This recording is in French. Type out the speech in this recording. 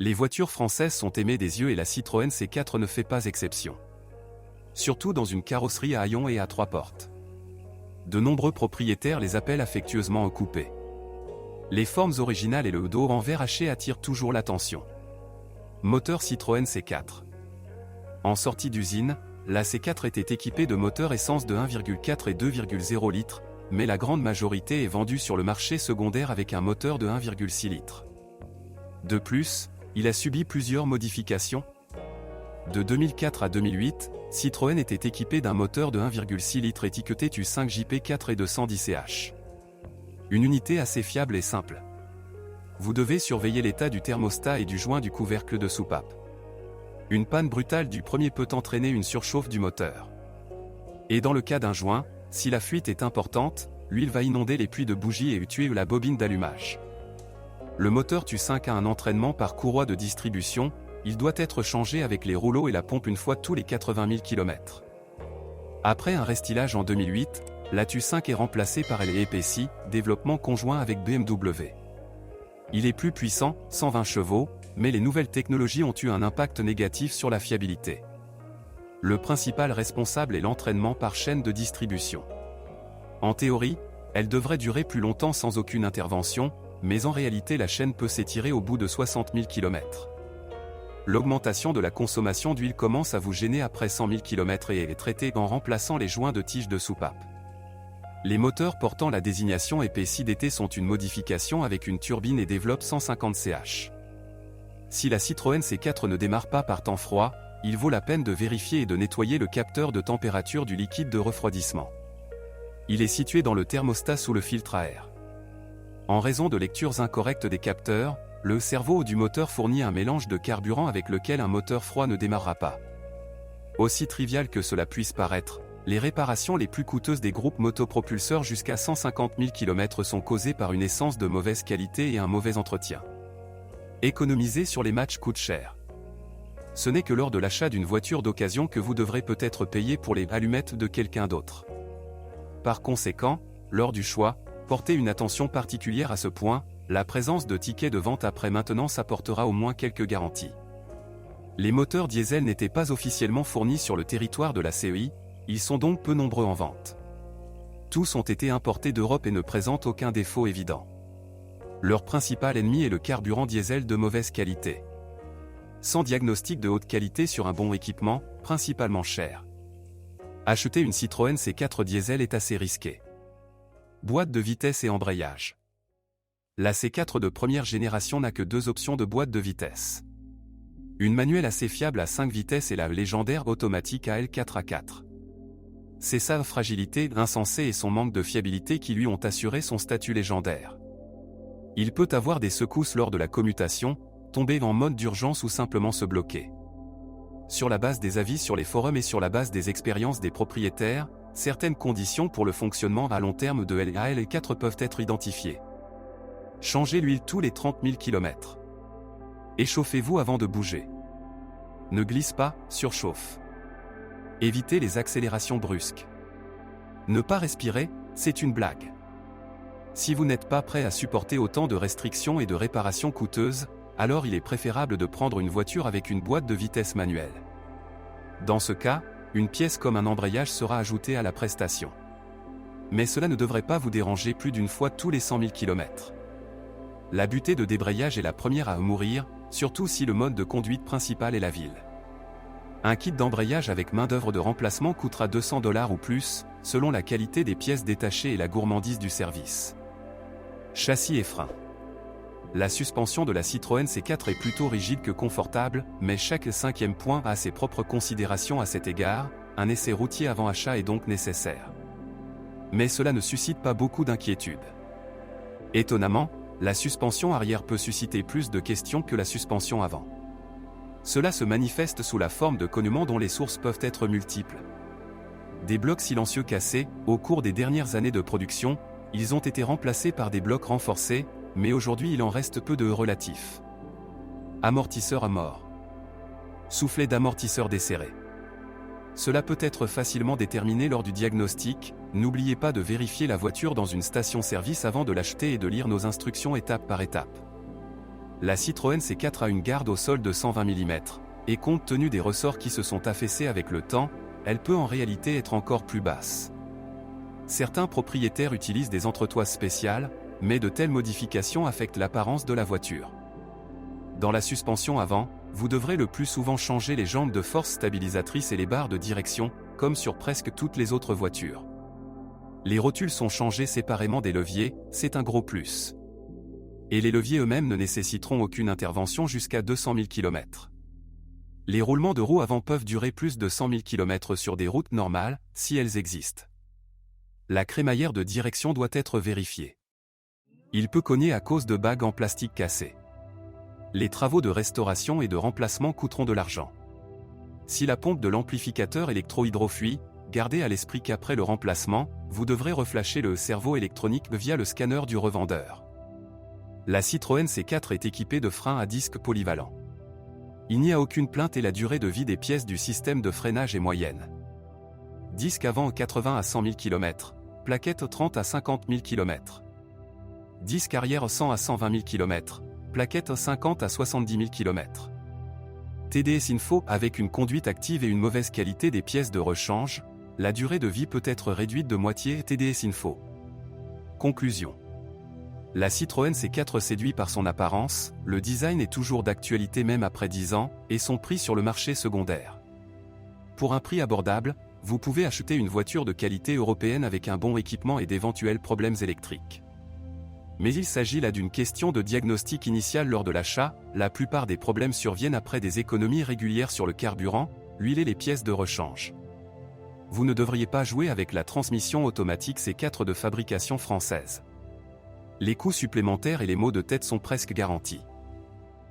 Les voitures françaises sont aimées des yeux et la Citroën C4 ne fait pas exception. Surtout dans une carrosserie à haillons et à 3 portes. De nombreux propriétaires les appellent affectueusement au coupé. Les formes originales et le dos en verre haché attirent toujours l'attention. Moteur Citroën C4. En sortie d'usine, la C4 était équipée de moteurs essence de 1,4 et 2,0 litres, mais la grande majorité est vendue sur le marché secondaire avec un moteur de 1,6 litres. De plus, il a subi plusieurs modifications. De 2004 à 2008, Citroën était équipé d'un moteur de 1,6 litres étiqueté Tu5JP4 et de 110 CH. Une unité assez fiable et simple. Vous devez surveiller l'état du thermostat et du joint du couvercle de soupape. Une panne brutale du premier peut entraîner une surchauffe du moteur. Et dans le cas d'un joint, si la fuite est importante, l'huile va inonder les puits de bougie et tuer la bobine d'allumage. Le moteur Tu5 a un entraînement par courroie de distribution, il doit être changé avec les rouleaux et la pompe une fois tous les 80 000 km. Après un restylage en 2008, la Tu5 est remplacée par elle est épaissie, développement conjoint avec BMW. Il est plus puissant, 120 chevaux, mais les nouvelles technologies ont eu un impact négatif sur la fiabilité. Le principal responsable est l'entraînement par chaîne de distribution. En théorie, elle devrait durer plus longtemps sans aucune intervention, mais en réalité la chaîne peut s'étirer au bout de 60 000 km. L'augmentation de la consommation d'huile commence à vous gêner après 100 000 km et est traitée en remplaçant les joints de tige de soupape. Les moteurs portant la désignation épaissie d'été sont une modification avec une turbine et développent 150 CH. Si la Citroën C4 ne démarre pas par temps froid, il vaut la peine de vérifier et de nettoyer le capteur de température du liquide de refroidissement. Il est situé dans le thermostat sous le filtre à air. En raison de lectures incorrectes des capteurs, le cerveau du moteur fournit un mélange de carburant avec lequel un moteur froid ne démarrera pas. Aussi trivial que cela puisse paraître, les réparations les plus coûteuses des groupes motopropulseurs jusqu'à 150 000 km sont causées par une essence de mauvaise qualité et un mauvais entretien. Économiser sur les matchs coûte cher. Ce n'est que lors de l'achat d'une voiture d'occasion que vous devrez peut-être payer pour les allumettes de quelqu'un d'autre. Par conséquent, lors du choix, portez une attention particulière à ce point, la présence de tickets de vente après maintenance apportera au moins quelques garanties. Les moteurs diesel n'étaient pas officiellement fournis sur le territoire de la CEI, ils sont donc peu nombreux en vente. Tous ont été importés d'Europe et ne présentent aucun défaut évident. Leur principal ennemi est le carburant diesel de mauvaise qualité. Sans diagnostic de haute qualité sur un bon équipement, principalement cher. Acheter une Citroën C4 diesel est assez risqué. Boîte de vitesse et embrayage. La C4 de première génération n'a que 2 options de boîte de vitesse. Une manuelle assez fiable à 5 vitesses et la légendaire automatique AL4A4. C'est sa fragilité insensée et son manque de fiabilité qui lui ont assuré son statut légendaire. Il peut avoir des secousses lors de la commutation, tomber en mode d'urgence ou simplement se bloquer. Sur la base des avis sur les forums et sur la base des expériences des propriétaires, certaines conditions pour le fonctionnement à long terme de l'AL4 peuvent être identifiées. Changez l'huile tous les 30 000 km. Échauffez-vous avant de bouger. Ne glisse pas, surchauffe. Évitez les accélérations brusques. Ne pas respirer, c'est une blague. Si vous n'êtes pas prêt à supporter autant de restrictions et de réparations coûteuses, alors il est préférable de prendre une voiture avec une boîte de vitesse manuelle. Dans ce cas, une pièce comme un embrayage sera ajoutée à la prestation. Mais cela ne devrait pas vous déranger plus d'une fois tous les 100 000 km. La butée de débrayage est la première à mourir, surtout si le mode de conduite principal est la ville. Un kit d'embrayage avec main-d'œuvre de remplacement coûtera 200 $ ou plus, selon la qualité des pièces détachées et la gourmandise du service. Châssis et freins. La suspension de la Citroën C4 est plutôt rigide que confortable, mais chaque 5e point a ses propres considérations à cet égard, un essai routier avant achat est donc nécessaire. Mais cela ne suscite pas beaucoup d'inquiétude. Étonnamment, la suspension arrière peut susciter plus de questions que la suspension avant. Cela se manifeste sous la forme de cognements dont les sources peuvent être multiples. Des blocs silencieux cassés, au cours des dernières années de production, ils ont été remplacés par des blocs renforcés, mais aujourd'hui il en reste peu de relatifs. Amortisseur à mort. Soufflet d'amortisseur desserré. Cela peut être facilement déterminé lors du diagnostic, n'oubliez pas de vérifier la voiture dans une station-service avant de l'acheter et de lire nos instructions étape par étape. La Citroën C4 a une garde au sol de 120 mm, et compte tenu des ressorts qui se sont affaissés avec le temps, elle peut en réalité être encore plus basse. Certains propriétaires utilisent des entretoises spéciales, mais de telles modifications affectent l'apparence de la voiture. Dans la suspension avant, vous devrez le plus souvent changer les jambes de force stabilisatrices et les barres de direction, comme sur presque toutes les autres voitures. Les rotules sont changés séparément des leviers, c'est un gros plus. Et les leviers eux-mêmes ne nécessiteront aucune intervention jusqu'à 200 000 km. Les roulements de roues avant peuvent durer plus de 100 000 km sur des routes normales, si elles existent. La crémaillère de direction doit être vérifiée. Il peut cogner à cause de bagues en plastique cassées. Les travaux de restauration et de remplacement coûteront de l'argent. Si la pompe de l'amplificateur électro-hydrofuit, gardez à l'esprit qu'après le remplacement, vous devrez reflasher le cerveau électronique via le scanner du revendeur. La Citroën C4 est équipée de freins à disque polyvalents. Il n'y a aucune plainte et la durée de vie des pièces du système de freinage est moyenne. Disque avant 80 à 100 000 km, plaquette 30 à 50 000 km. Disque arrière 100 à 120 000 km, plaquette 50 à 70 000 km. TDS Info avec une conduite active et une mauvaise qualité des pièces de rechange, la durée de vie peut être réduite de moitié. TDS Info. Conclusion. La Citroën C4 séduit par son apparence, le design est toujours d'actualité même après 10 ans, et son prix sur le marché secondaire. Pour un prix abordable, vous pouvez acheter une voiture de qualité européenne avec un bon équipement et d'éventuels problèmes électriques. Mais il s'agit là d'une question de diagnostic initial lors de l'achat, la plupart des problèmes surviennent après des économies régulières sur le carburant, l'huile et les pièces de rechange. Vous ne devriez pas jouer avec la transmission automatique C4 de fabrication française. Les coûts supplémentaires et les maux de tête sont presque garantis.